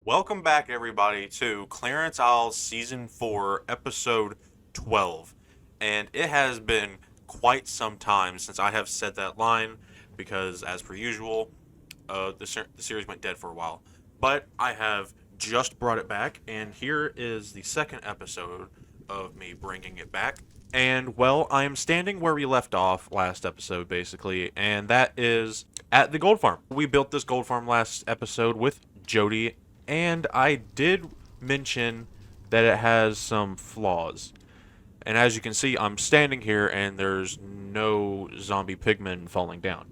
Welcome back, everybody, to Clarence Isle Season 4, Episode 12. And it has been quite some time since I have said that line because, as per usual, the series went dead for a while. But I have just brought it back, and here is the second episode of me bringing it back. And, well, I am standing where we left off last episode, basically, and that is at the gold farm. We built this gold farm last episode with Jody, and I did mention that it has some flaws. And as you can see, I'm standing here and there's no zombie pigmen falling down.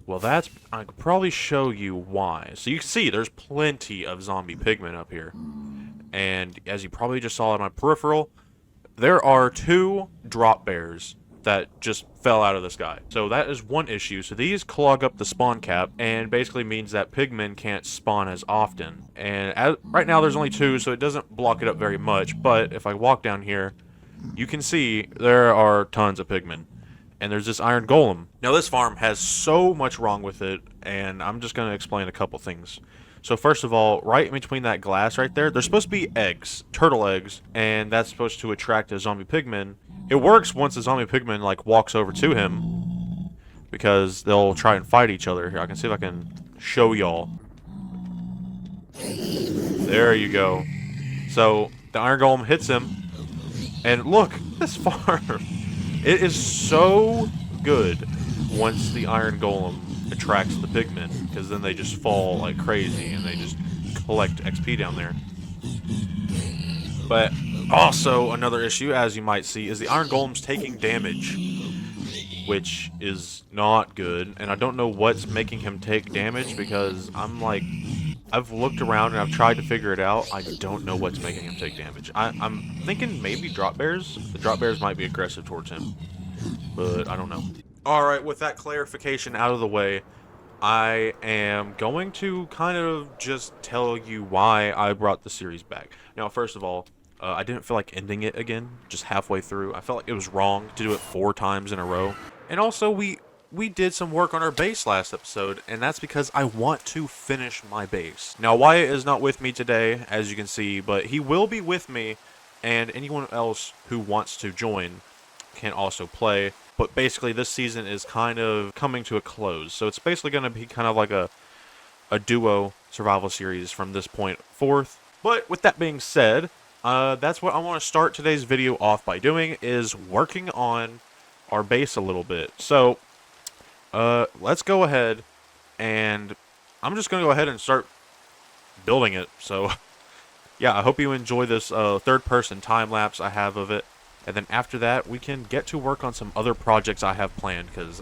Well, I could probably show you why. So you can see there's plenty of zombie pigmen up here. And as you probably just saw in my peripheral, there are two drop bears that just fell out of the sky. So that is one issue. So these clog up the spawn cap and basically means that pigmen can't spawn as often. And right now there's only two, so it doesn't block it up very much. But if I walk down here, you can see there are tons of pigmen. And there's this iron golem. Now this farm has so much wrong with it, and I'm just going to explain a couple things. So first of all, right in between that glass right there, there's supposed to be eggs, turtle eggs, and that's supposed to attract a zombie pigman. It works once a zombie pigman like walks over to him, because they'll try and fight each other. Here, I can see if I can show y'all. There you go. So the iron golem hits him, and look, this farm. It is so good once the iron golem attracts the pigmen, because then they just fall like crazy and they just collect XP down there. But also another issue, as you might see, is the iron golem's taking damage, which is not good. And I don't know what's making him take damage, because I've looked around and I've tried to figure it out. I don't know what's making him take damage. I'm thinking maybe drop bears. The drop bears might be aggressive towards him, but I don't know. Alright, with that clarification out of the way, I am going to kind of just tell you why I brought the series back. Now, first of all, I didn't feel like ending it again, just halfway through. I felt like it was wrong to do it 4 times in a row. And also, we did some work on our base last episode, and that's because I want to finish my base. Now, Wyatt is not with me today, as you can see, but he will be with me, and anyone else who wants to join can also play. But basically, this season is kind of coming to a close, so it's basically going to be kind of like a duo survival series from this point forth. But with that being said, that's what I want to start today's video off by doing, is working on our base a little bit. So, let's go ahead, and I'm just going to go ahead and start building it. So, yeah, I hope you enjoy this third-person time-lapse I have of it. And then after that, we can get to work on some other projects I have planned, because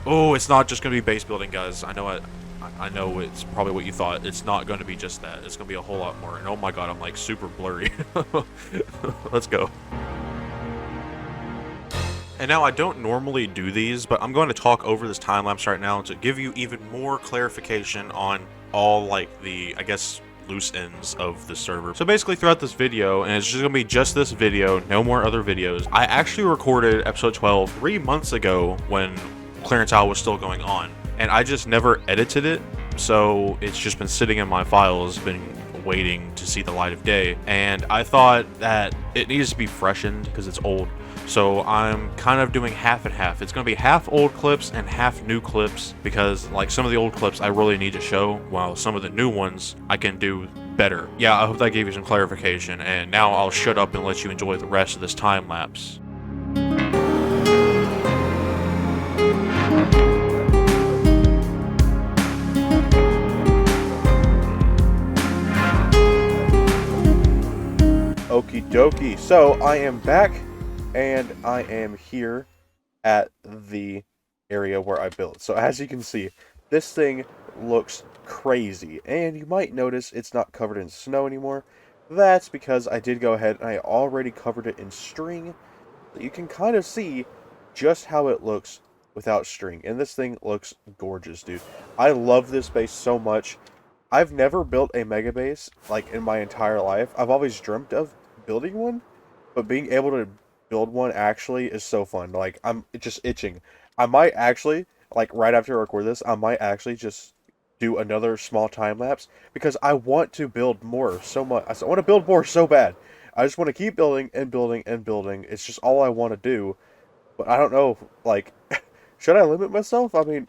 it's not just going to be base building, guys. I know it's probably what you thought. It's not going to be just that. It's going to be a whole lot more. And oh my god, I'm like super blurry. Let's go. And now I don't normally do these, but I'm going to talk over this time lapse right now to give you even more clarification on all like the, I guess, loose ends of the server. So basically throughout this video, and it's just gonna be just this video, no more other videos, I actually recorded episode 12 3 months ago when Clarence Isle was still going on, and I just never edited it, so it's just been sitting in my files, been waiting to see the light of day, and I thought that it needs to be freshened because it's old. So I'm kind of doing half and half. It's going to be half old clips and half new clips, because like some of the old clips I really need to show, while some of the new ones I can do better. Yeah, I hope that gave you some clarification, and now I'll shut up and let you enjoy the rest of this time lapse. Okie dokie. So I am back, and I am here at the area where I built. So as you can see, this thing looks crazy, and you might notice it's not covered in snow anymore. That's because I did go ahead and I already covered it in string. You can kind of see just how it looks without string, and this thing looks gorgeous, dude. I love this base so much. I've never built a mega base like in my entire life. I've always dreamt of building one, but being able to build one actually is so fun. Like, I'm just itching. I might actually, like, right after I record this, I might actually just do another small time lapse because I want to build more so much. I want to build more so bad. I just want to keep building and building and building. It's just all I want to do. But I don't know, like, should I limit myself? I mean,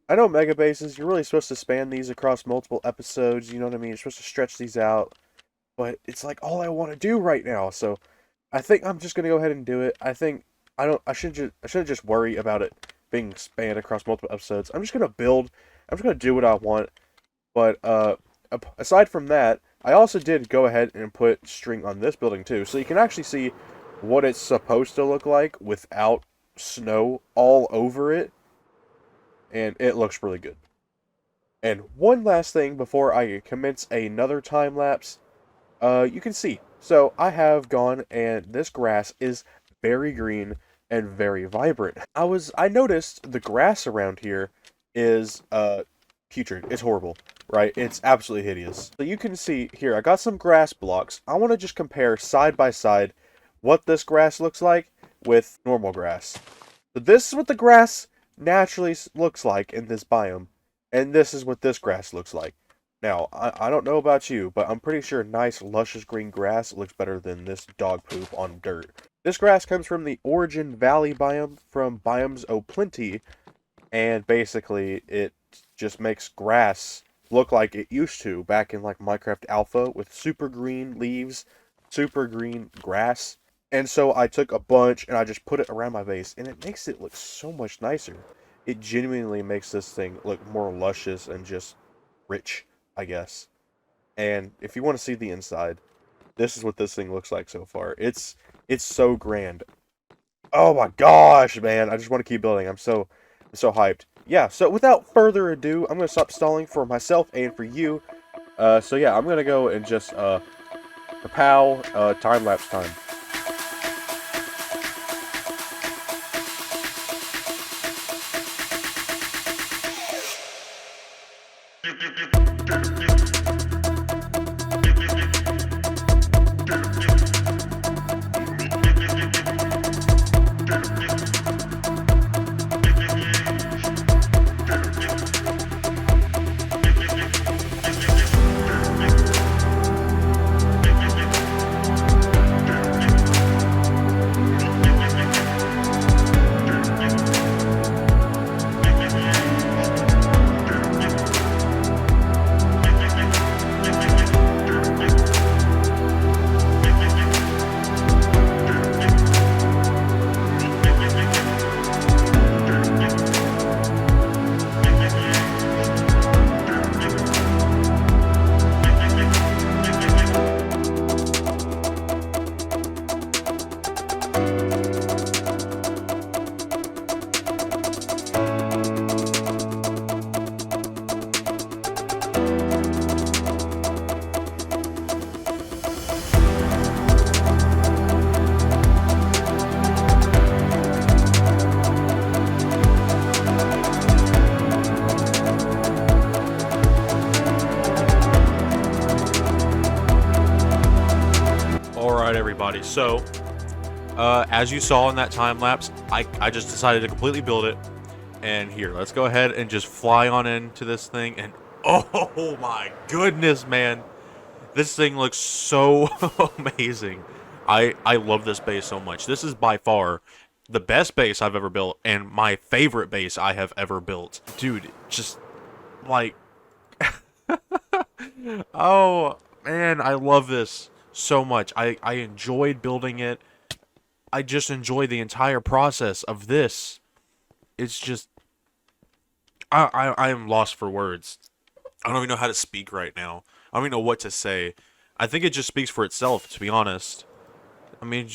I know mega bases, you're really supposed to span these across multiple episodes, you know what I mean? You're supposed to stretch these out, but it's like all I want to do right now. So I think I'm just gonna go ahead and do it. I think I shouldn't just worry about it being spanned across multiple episodes. I'm just gonna build. I'm just gonna do what I want. But aside from that, I also did go ahead and put string on this building too, so you can actually see what it's supposed to look like without snow all over it, and it looks really good. And one last thing before I commence another time lapse, you can see. So I have gone, and this grass is very green and very vibrant. I noticed the grass around here is putrid. It's horrible, right? It's absolutely hideous. So you can see here, I got some grass blocks. I want to just compare side by side what this grass looks like with normal grass. So this is what the grass naturally looks like in this biome, and this is what this grass looks like. Now, I don't know about you, but I'm pretty sure nice, luscious green grass looks better than this dog poop on dirt. This grass comes from the Origin Valley biome from Biomes O' Plenty, and basically it just makes grass look like it used to back in like Minecraft Alpha with super green leaves, super green grass. And so I took a bunch and I just put it around my base, and it makes it look so much nicer. It genuinely makes this thing look more luscious and just rich, I guess. And if you want to see the inside, this is what this thing looks like so far. It's so grand. Oh my gosh, man! I just want to keep building. I'm so hyped. Yeah. So without further ado, I'm gonna stop stalling for myself and for you. So yeah, I'm gonna go and just kapow, time lapse time. Alright, everybody. So, as you saw in that time lapse, I just decided to completely build it. And here, let's go ahead and just fly on into this thing. And oh my goodness, man. This thing looks so amazing. I love this base so much. This is by far the best base I've ever built and my favorite base I have ever built. Dude, just like oh man, I love this so much. I enjoyed building it. I just enjoy the entire process of this. It's just I am lost for words. I don't even know how to speak right now. I don't even know what to say. I think it just speaks for itself, to be honest. I mean,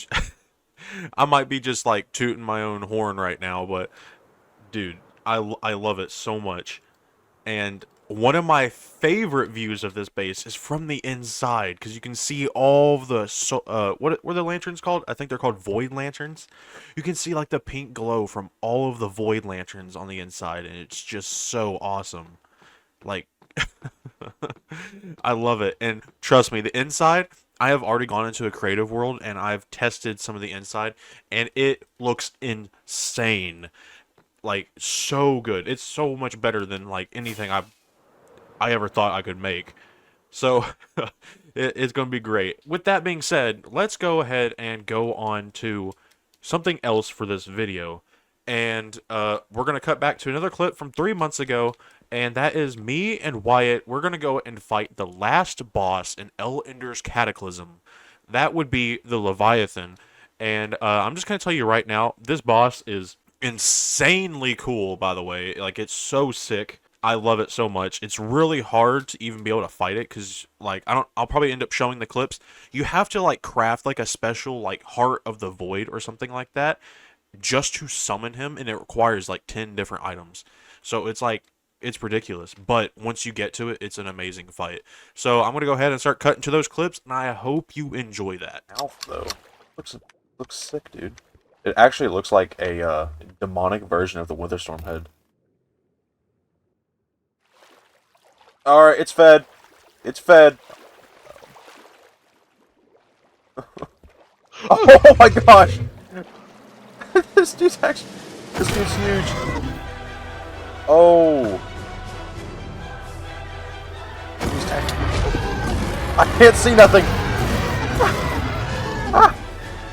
I might be just like tooting my own horn right now, but dude, I love it so much. And one of my favorite views of this base is from the inside because you can see all of the what were the lanterns called? I think they're called void lanterns. You can see like the pink glow from all of the void lanterns on the inside, and it's just so awesome. Like I love it. And trust me, the inside, I have already gone into a creative world and I've tested some of the inside and it looks insane. Like so good. It's so much better than like anything I've I ever thought I could make. So it's going to be great. With that being said, let's go ahead and go on to something else for this video. And we're going to cut back to another clip from 3 months ago. And that is me and Wyatt. We're going to go and fight the last boss in El Ender's Cataclysm. That would be the Leviathan. And I'm just going to tell you right now, this boss is insanely cool, by the way. Like, it's so sick. I love it so much. It's really hard to even be able to fight it because, like, I'll probably end up showing the clips. You have to, like, craft, like, a special, like, Heart of the Void or something like that just to summon him, and it requires, like, 10 different items. So it's, like, it's ridiculous. But once you get to it, it's an amazing fight. So I'm going to go ahead and start cutting to those clips, and I hope you enjoy that. Alf, though. Looks sick, dude. It actually looks like a demonic version of the Witherstorm head. Alright, it's fed. It's fed. Oh my gosh! This dude's huge. Oh. I can't see nothing.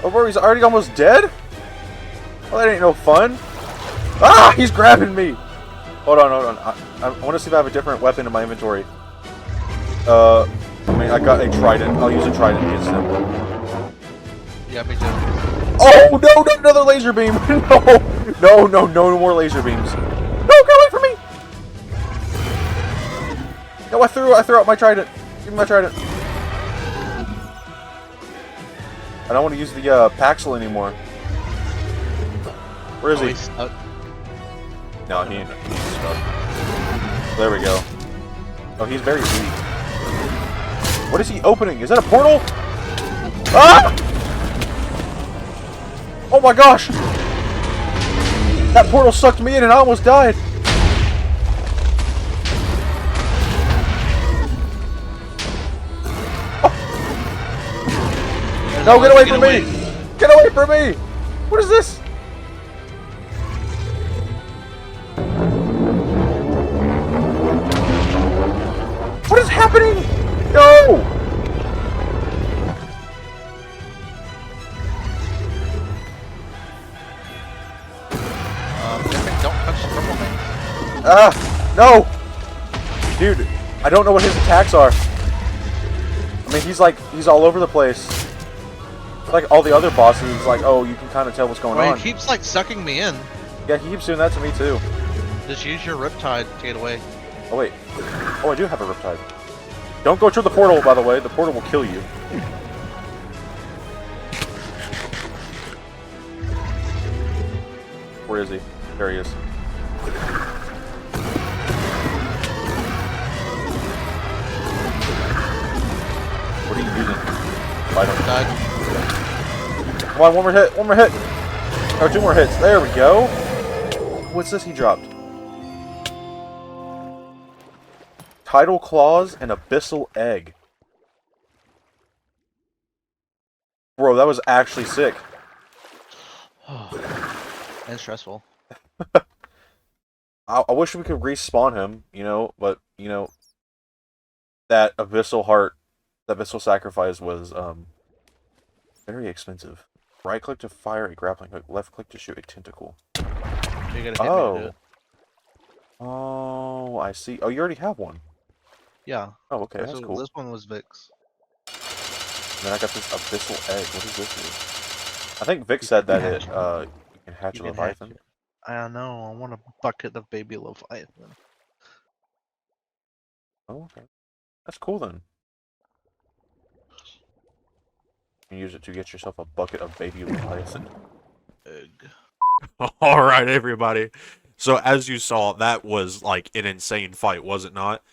Oh, bro, he's already almost dead? Well, that ain't no fun. Ah, he's grabbing me. Hold on. I want to see if I have a different weapon in my inventory. I mean, I got a trident. I'll use a trident against him. Yeah, me too. Oh, no, another laser beam. No more laser beams. No, get away from me. No, I threw out my trident. Give me my trident. I don't want to use the Paxel anymore. Where is he? He's stuck. No, he's stuck. There we go. Oh, he's very weak. What is he opening? Is that a portal? Ah! Oh my gosh! That portal sucked me in and I almost died. Oh. No, get away from me! Get away from me! What is this? What is happening? No! Don't touch the purple thing. Ah! No! Dude, I don't know what his attacks are. I mean, he's all over the place. Like all the other bosses, like, oh, you can kind of tell what's going on. He keeps like sucking me in. Yeah, he keeps doing that to me too. Just use your riptide to get away. Oh wait. Oh, I do have a riptide. Don't go through the portal, by the way. The portal will kill you. Where is he? There he is. What are you using? I don't know. Riptide. Come on, one more hit. One more hit. Or 2 more hits. There we go. What's this he dropped? Tidal Claws and Abyssal Egg. Bro, that was actually sick. And stressful. I wish we could respawn him, you know, but, you know, that Abyssal Heart, that Abyssal Sacrifice was, very expensive. Right click to fire a grappling hook, left click to shoot a tentacle. You gotta hit me to do Oh. it. Oh, I see. Oh, you already have one. Yeah. Oh, okay, that's cool. This one was Vic's. And then I got this Abyssal Egg. What does this do? I think Vic said that it, you can hatch a Leviathan. I don't know. I want a bucket of baby Leviathan. Oh, okay. That's cool then. You can use it to get yourself a bucket of baby Leviathan. Egg. All right, everybody. So as you saw, that was like an insane fight, was it not?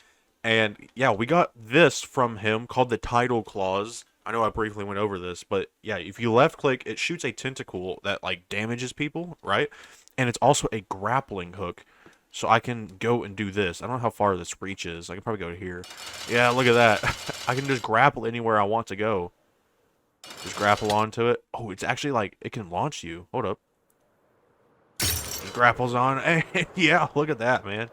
And yeah, we got this from him called the Tidal Claws. I know I briefly went over this, but yeah, if you left click, it shoots a tentacle that like damages people, right? And it's also a grappling hook. So I can go and do this. I don't know how far this reaches. I can probably go to here. Yeah, look at that. I can just grapple anywhere I want to go. Just grapple onto it. Oh, it's actually like, it can launch you. Hold up. It grapples on. Yeah, look at that, man.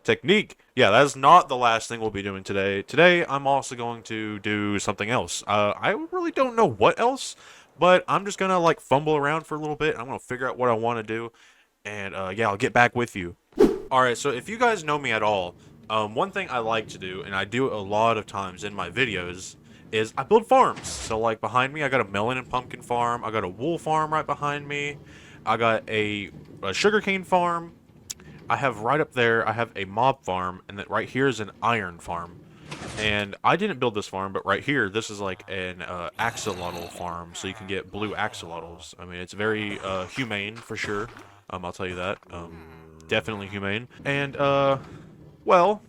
Technique. Yeah, that's not the last thing we'll be doing today. Today, I'm also going to do something else. I really don't know what else, but I'm just gonna like fumble around for a little bit. I'm gonna figure out what I want to do, and yeah, I'll get back with you. All right. So if you guys know me at all, one thing I like to do, and I do it a lot of times in my videos, is I build farms. So like behind me, I got a melon and pumpkin farm. I got a wool farm right behind me. I got a sugarcane farm. I have right up there, I have a mob farm, and then right here is an iron farm. And I didn't build this farm, but right here, this is like an axolotl farm, so you can get blue axolotls. I mean, it's very humane for sure. I'll tell you that. Definitely humane. And well,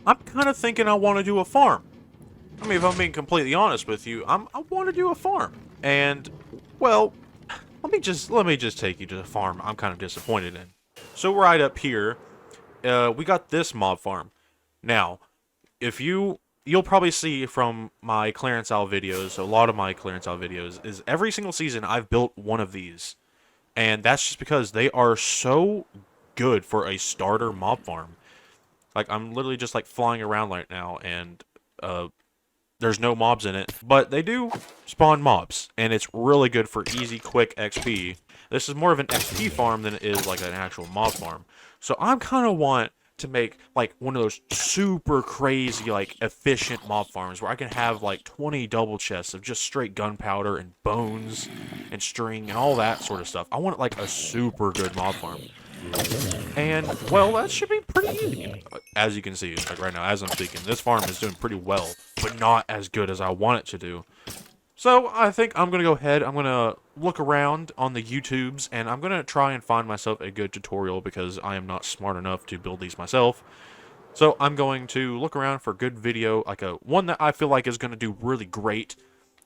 I'm kind of thinking I want to do a farm. I mean, if I'm being completely honest with you, I want to do a farm. And well, let me just take you to the farm I'm kind of disappointed in. So right up here, we got this mob farm. Now, if you'll probably see from my clearance out videos, a lot of my clearance out videos, is every single season I've built one of these. And that's just because they are so good for a starter mob farm. Like, I'm literally just like flying around right now, and there's no mobs in it, but they do spawn mobs, and it's really good for easy, quick XP. This is more of an XP farm than it is like an actual mob farm. So I'm kind of want to make like one of those super crazy, like efficient mob farms where I can have like 20 double chests of just straight gunpowder and bones and string and all that sort of stuff. I want like a super good mob farm. And, well, that should be pretty easy. As you can see, like right now, as I'm speaking, this farm is doing pretty well, but not as good as I want it to do. So, I think I'm going to go ahead, I'm going to look around on the YouTubes, and I'm going to try and find myself a good tutorial because I am not smart enough to build these myself. So, I'm going to look around for a good video, like a one that I feel like is going to do really great,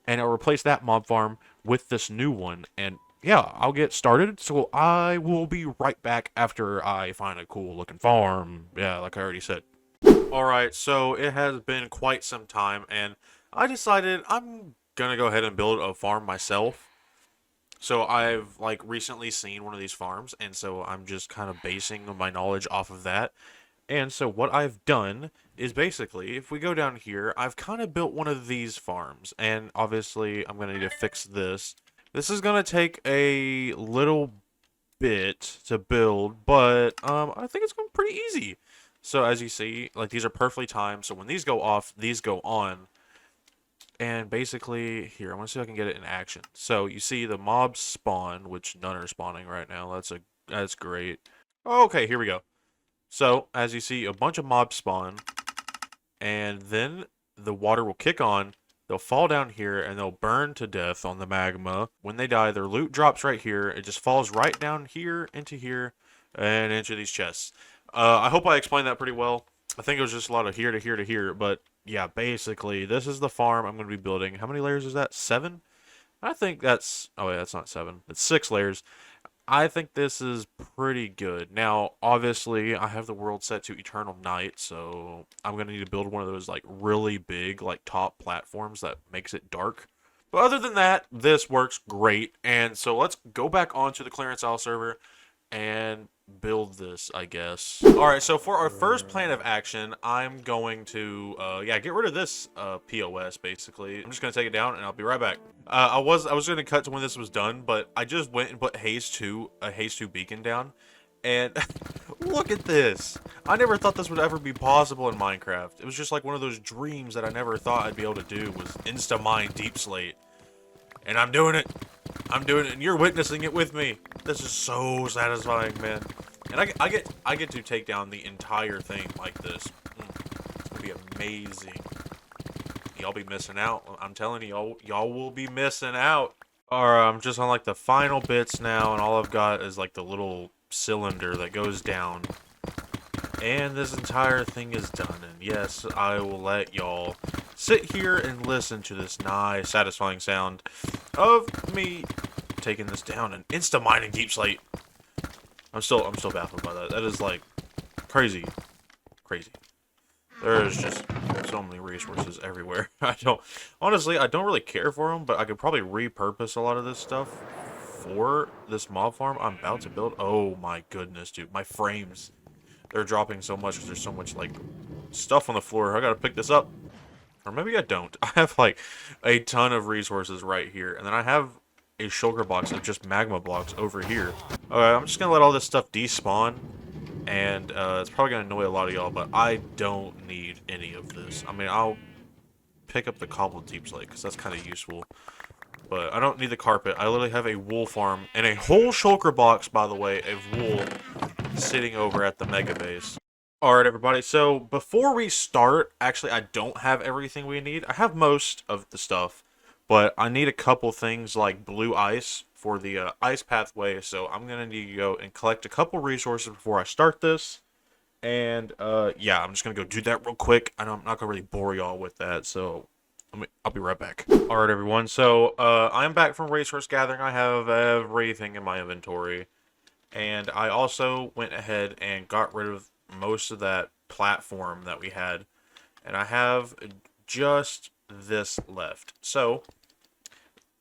and I'll replace that mob farm with this new one, and yeah, I'll get started. So I will be right back after I find a cool looking farm. Yeah, like I already said. Alright, so it has been quite some time, and I decided I'm gonna go ahead and build a farm myself. So I've like recently seen one of these farms, and so I'm just kind of basing my knowledge off of that. And so what I've done is basically, if we go down here, I've kind of built one of these farms. And obviously, I'm going to need to fix this. This is going to take a little bit to build, but I think it's going to be pretty easy. So as you see, like these are perfectly timed. So when these go off, these go on. And basically, here, I want to see if I can get it in action. So you see the mobs spawn, which none are spawning right now. That's great. Okay, here we go. So, as you see, a bunch of mobs spawn, and then the water will kick on, they'll fall down here, and they'll burn to death on the magma. When they die, their loot drops right here. It just falls right down here, and into these chests. I hope I explained that pretty well. I think it was just a lot of here to here to here, but yeah, basically, this is the farm I'm going to be building. How many layers is that? 7? I think that's... Oh, wait, that's not 7. It's 6 layers. I think this is pretty good. Now, obviously, I have the world set to Eternal Night, so I'm going to need to build one of those, like, really big, like, top platforms that makes it dark. But other than that, this works great. And so let's go back onto the clearance aisle server and build this, I guess. Alright, so for our first plan of action, I'm going to, yeah, get rid of this POS, basically. I'm just going to take it down, and I'll be right back. I was going to cut to when this was done, but I just went and put a Haze 2 beacon down, and look at this. I never thought this would ever be possible in Minecraft. It was just like one of those dreams that I never thought I'd be able to do, was insta-mine Deep Slate. And I'm doing it. I'm doing it, and you're witnessing it with me. This is so satisfying, man. And I get to take down the entire thing like this. It's gonna be amazing. Y'all be missing out. I'm telling you, y'all will be missing out. Alright, I'm just on like the final bits now, and all I've got is like the little cylinder that goes down. And this entire thing is done. And yes, I will let y'all sit here and listen to this nice, satisfying sound of me taking this down and insta-mining Deep Slate. I'm still baffled by that. That is like crazy. Crazy. There's just so many resources everywhere. Honestly, I don't really care for them, but I could probably repurpose a lot of this stuff for this mob farm I'm about to build. Oh my goodness, dude. My frames. they're dropping so much because there's so much, like, stuff on the floor. I gotta pick this up. Or maybe I don't. I have, like, a ton of resources right here. And then I have a shulker box of just magma blocks over here. Okay, I'm just gonna let all this stuff despawn. And it's probably gonna annoy a lot of y'all, but I don't need any of this. I mean, I'll pick up the cobbled deep slate because that's kind of useful. But I don't need the carpet. I literally have a wool farm and a whole shulker box, by the way, of wool sitting over at the mega base. Alright, everybody, so before we start, actually, I don't have everything we need. I have most of the stuff, but I need a couple things like blue ice for the ice pathway, so I'm going to need to go and collect a couple resources before I start this. And, yeah, I'm just going to go do that real quick. I know I'm not going to really bore y'all with that, so I'll be right back. Alright, everyone, so I'm back from resource gathering. I have everything in my inventory. And I also went ahead and got rid of most of that platform that we had. And I have just this left. So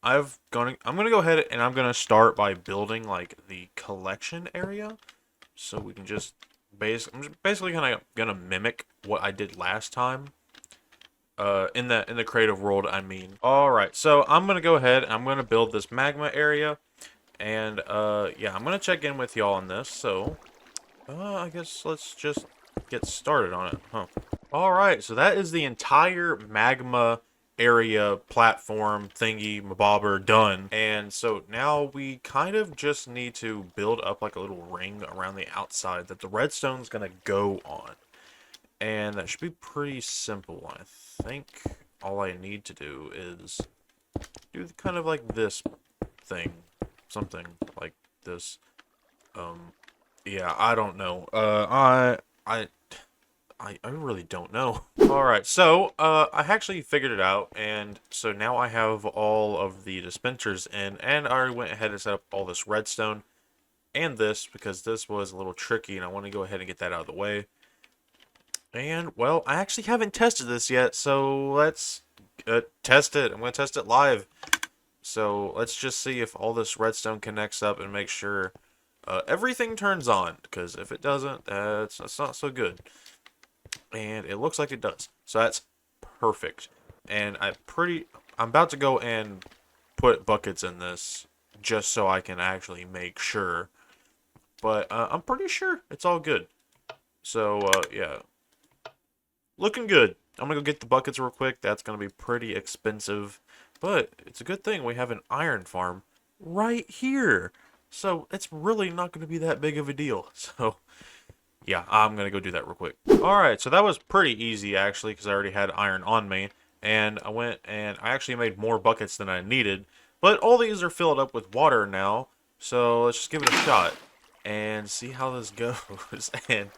I'm gonna go ahead and I'm gonna start by building like the collection area. So we can just I'm just basically gonna mimic what I did last time. In the creative world, I mean. Alright, so I'm gonna go ahead and I'm gonna build this magma area. And, yeah, I'm gonna check in with y'all on this, so, I guess let's just get started on it, huh? Alright, so that is the entire magma area platform thingy mabobber done. And so now we kind of just need to build up like a little ring around the outside that the redstone's gonna go on. And that should be pretty simple. I think all I need to do is do kind of like this thing. Something like this. Yeah, I don't know. I really don't know. Alright, so, I actually figured it out, and so now I have all of the dispensers in, and I already went ahead and set up all this redstone, and this, because this was a little tricky, and I want to go ahead and get that out of the way. And, well, I actually haven't tested this yet, so let's test it. I'm going to test it live. So let's just see if all this redstone connects up and make sure everything turns on. Because if it doesn't, that's not so good. And it looks like it does. So that's perfect. And I'm about to go and put buckets in this just so I can actually make sure. But I'm pretty sure it's all good. So yeah, looking good. I'm gonna go get the buckets real quick. That's gonna be pretty expensive. But it's a good thing we have an iron farm right here. So it's really not going to be that big of a deal. So, yeah, I'm going to go do that real quick. Alright, so that was pretty easy, actually, because I already had iron on me. And I went and I actually made more buckets than I needed. But all these are filled up with water now. So let's just give it a shot and see how this goes. And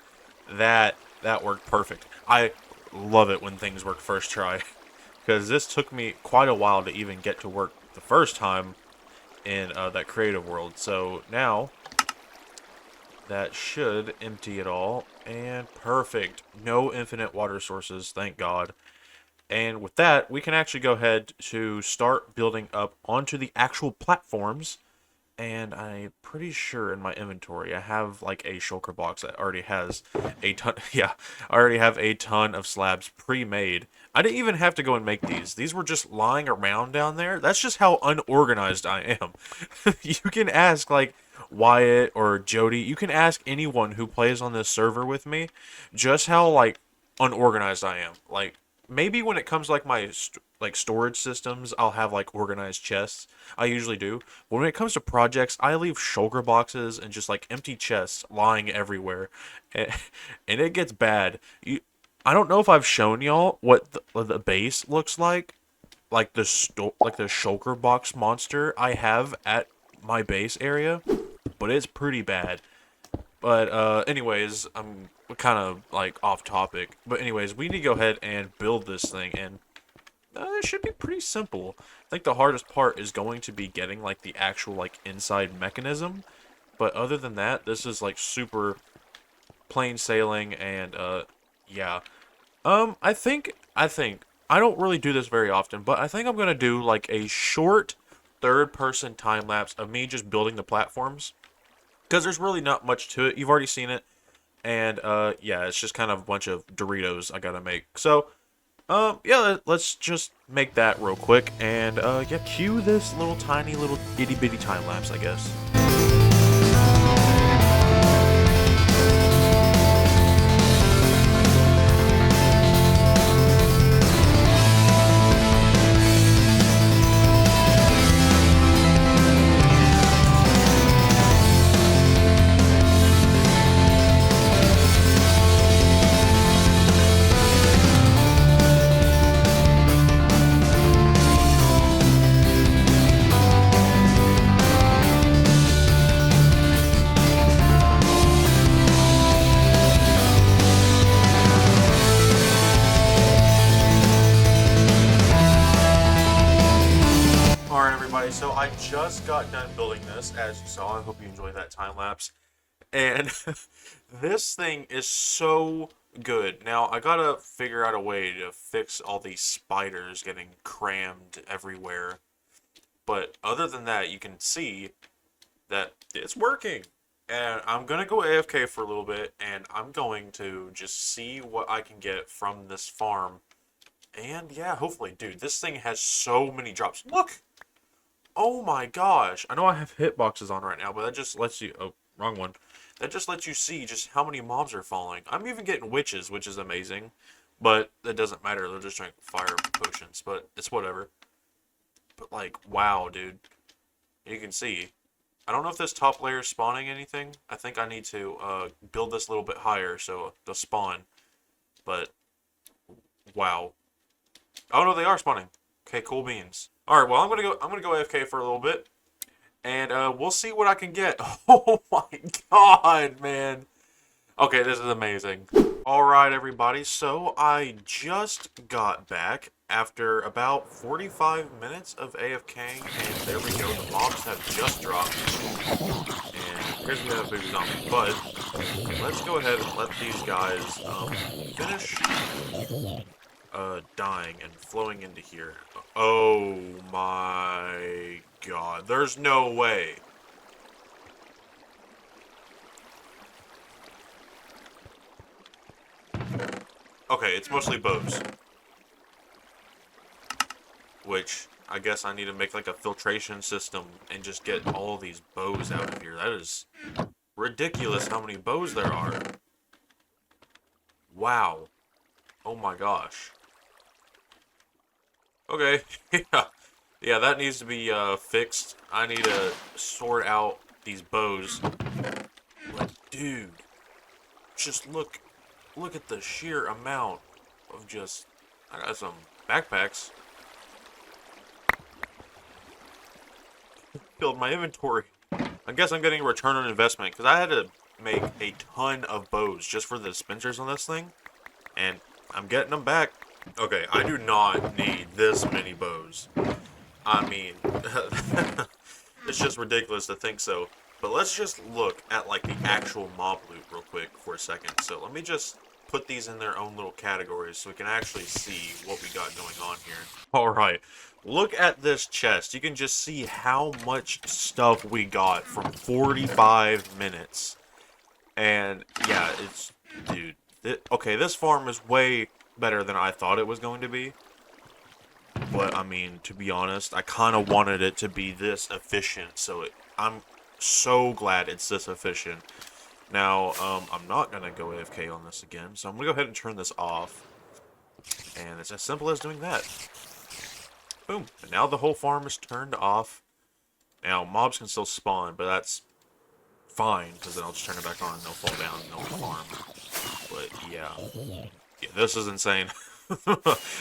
that worked perfect. I love it when things work first try. Because this took me quite a while to even get to work the first time in that creative world. So now, that should empty it all. And perfect. No infinite water sources, thank God. And with that, we can actually go ahead to start building up onto the actual platforms. And I'm pretty sure in my inventory I have like a shulker box that already has a ton. Yeah, I already have a ton of slabs pre-made. I didn't even have to go and make these. These were just lying around down there. That's just how unorganized I am. You can ask like Wyatt or Jody. You can ask anyone who plays on this server with me just how like unorganized I am. Like maybe when it comes to like my storage systems, I'll have like organized chests. I usually do. But when it comes to projects, I leave shulker boxes and just like empty chests lying everywhere, and, and it gets bad. I don't know if I've shown y'all what the base looks like the shulker box monster I have at my base area, but it's pretty bad. But anyways, I'm kind of like off topic. But anyways, we need to go ahead and build this thing, and it should be pretty simple. I think the hardest part is going to be getting like the actual like inside mechanism. But other than that, this is like super plain sailing, and yeah. I think I don't really do this very often, but I think I'm gonna do like a short third-person time lapse of me just building the platforms, because there's really not much to it. You've already seen it. And yeah, it's just kind of a bunch of Doritos I gotta make. So yeah, let's just make that real quick, and yeah, cue this little tiny little itty bitty time lapse, I guess. Alright, everybody, so I just got done building this, as you saw. I hope you enjoyed that time lapse. And this thing is so good. Now, I gotta figure out a way to fix all these spiders getting crammed everywhere. But other than that, you can see that it's working. And I'm gonna go AFK for a little bit, and I'm going to just see what I can get from this farm. And yeah, hopefully, dude, this thing has so many drops. Look! Oh my gosh. I know I have hitboxes on right now, but that just lets you... Oh, wrong one. That just lets you see just how many mobs are falling. I'm even getting witches, which is amazing. But it doesn't matter. They're just trying fire potions, but it's whatever. But like, wow, dude. You can see. I don't know if this top layer is spawning anything. I think I need to build this a little bit higher so they'll spawn. But, wow. Oh no, they are spawning. Okay, cool beans. All right, well, I'm gonna go AFK for a little bit, and we'll see what I can get. Oh my god, man. Okay, this is amazing. All right, everybody. So I just got back after about 45 minutes of AFKing, and there we go. The mobs have just dropped, and here's we have a baby zombie. But let's go ahead and let these guys finish dying and flowing into here. Oh my god. There's no way. Okay, it's mostly bows. Which, I guess I need to make like a filtration system and just get all these bows out of here. That is ridiculous how many bows there are. Wow. Oh my gosh. Okay, yeah. Yeah, that needs to be fixed. I need to sort out these bows. Like, dude, just look at the sheer amount of just... I got some backpacks. Filled my inventory. I guess I'm getting a return on investment, because I had to make a ton of bows just for the dispensers on this thing. And I'm getting them back. Okay, I do not need this many bows. I mean, it's just ridiculous to think so. But let's just look at like the actual mob loot real quick for a second. So let me just put these in their own little categories so we can actually see what we got going on here. Alright, look at this chest. You can just see how much stuff we got from 45 minutes. And yeah, it's... Dude, okay, this farm is way better than I thought it was going to be. But, I mean, to be honest, I kind of wanted it to be this efficient, so I'm so glad it's this efficient. Now, I'm not going to go AFK on this again, so I'm going to go ahead and turn this off. And it's as simple as doing that. Boom. And now the whole farm is turned off. Now, mobs can still spawn, but that's fine, because then I'll just turn it back on and they'll fall down and they'll farm. But, yeah. Yeah, this is insane.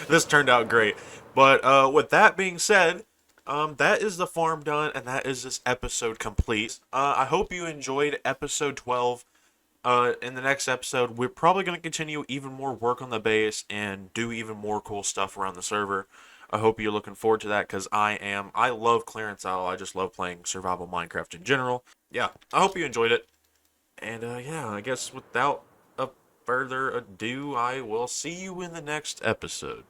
This turned out great. But with that being said, that is the farm done, and that is this episode complete. I hope you enjoyed episode 12. In the next episode, we're probably going to continue even more work on the base and do even more cool stuff around the server. I hope you're looking forward to that, because I am. I love Clearance Isle. I just love playing survival Minecraft in general. Yeah, I hope you enjoyed it. And yeah, I guess without further ado, I will see you in the next episode.